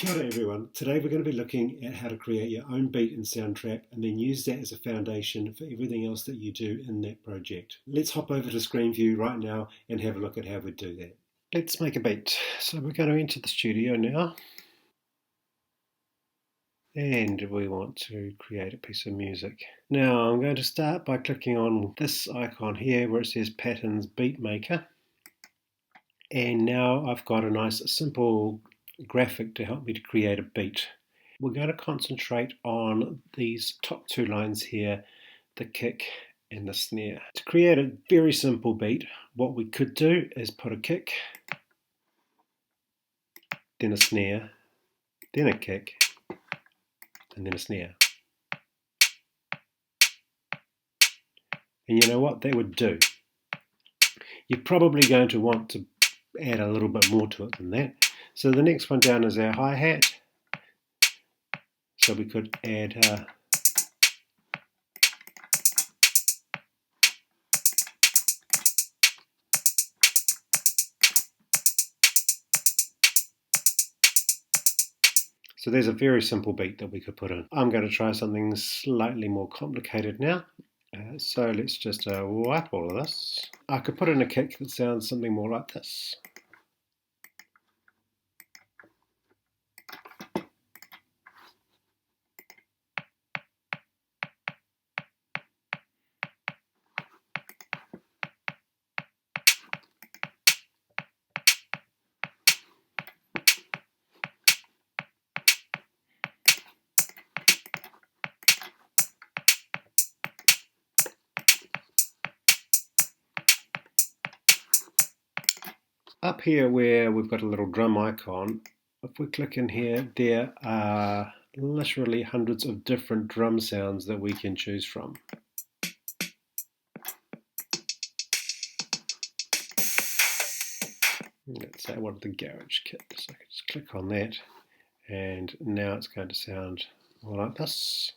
Kia ora everyone. Today we're going to be looking at how to create your own beat in Soundtrap and then use that as a foundation for everything else that you do in that project. Let's hop over to screen view right now and have a look at how we do that. Let's make a beat. So we're going to enter the studio now. And we want to create a piece of music. Now I'm going to start by clicking on this icon here where it says Patterns Beat Maker. And now I've got a nice simple graphic to help me to create a beat. We're going to concentrate on these top two lines here, the kick and the snare. To create a very simple beat, what we could do is put a kick, then a snare, then a kick, and then a snare. And you know what that would do? You're probably going to want to add a little bit more to it than that. So the next one down is our hi-hat. So we could add so there's a very simple beat that we could put in. I'm going to try something slightly more complicated now. So let's just wipe all of this. I could put in a kick that sounds something more like this. Up here where we've got a little drum icon, if we click in here, there are literally hundreds of different drum sounds that we can choose from. Let's say I want the garage kit, so I can just click on that, and now it's going to sound more like this.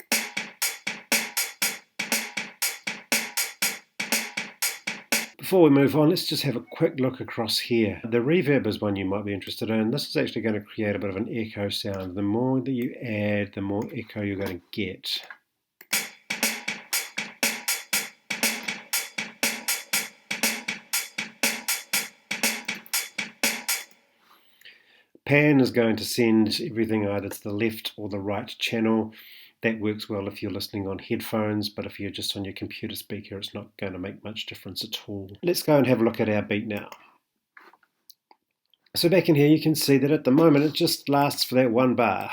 Before we move on, let's just have a quick look across here. The reverb is one you might be interested in. This is actually going to create a bit of an echo sound. The more that you add, the more echo you're going to get. Pan is going to send everything either to the left or the right channel. That works well if you're listening on headphones, but if you're just on your computer speaker, it's not going to make much difference at all. Let's go and have a look at our beat now. So back in here, you can see that at the moment, it just lasts for that one bar.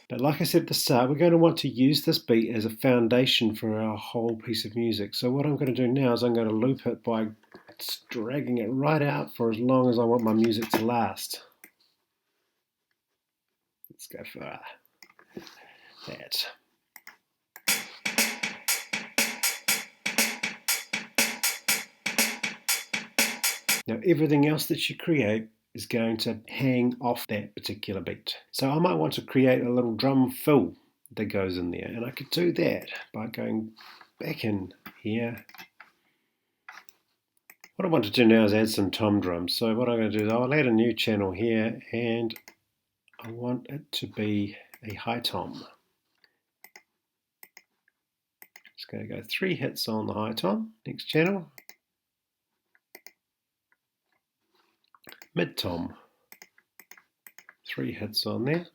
But like I said at the start, we're going to want to use this beat as a foundation for our whole piece of music. So what I'm going to do now is I'm going to loop it by dragging it right out for as long as I want my music to last. Let's go for that. Now everything else that you create is going to hang off that particular beat. So I might want to create a little drum fill that goes in there, and I could do that by going back in here. What I want to do now is add some tom drums. So what I'm going to do is I'll add a new channel here, and I want it to be a high tom. Just going to go 3 hits on the high tom. Next channel. Mid tom. 3 hits on there.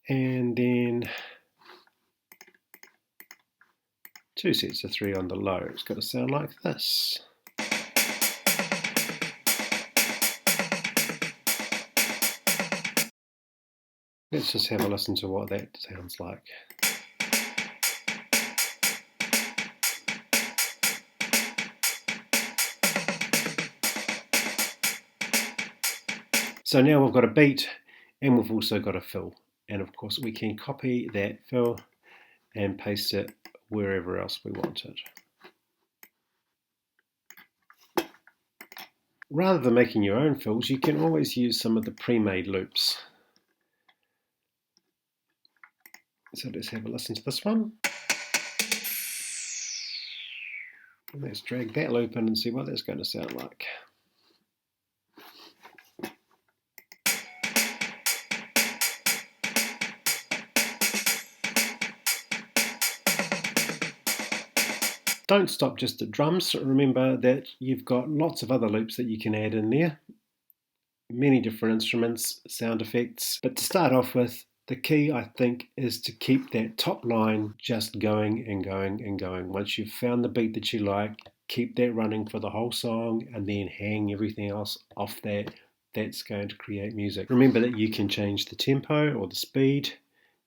And then 2 sets of 3 on the low. It's got to sound like this. Let's just have a listen to what that sounds like. So now we've got a beat and we've also got a fill. And of course we can copy that fill and paste it wherever else we want it. Rather than making your own fills, you can always use some of the pre-made loops. So let's have a listen to this one. And let's drag that loop in and see what that's going to sound like. Don't stop just at drums. Remember that you've got lots of other loops that you can add in there, many different instruments, sound effects. But to start off with, the key, I think, is to keep that top line just going and going and going. Once you've found the beat that you like, keep that running for the whole song and then hang everything else off that. That's going to create music. Remember that you can change the tempo or the speed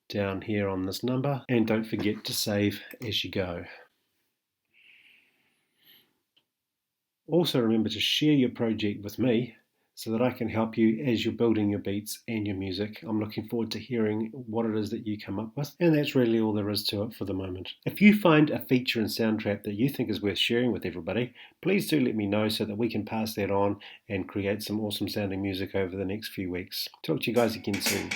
down here on this number, and don't forget to save as you go. Also remember to share your project with me so that I can help you as you're building your beats and your music. I'm looking forward to hearing what it is that you come up with, and that's really all there is to it for the moment. If you find a feature in Soundtrap that you think is worth sharing with everybody, please do let me know so that we can pass that on and create some awesome sounding music over the next few weeks. Talk to you guys again soon.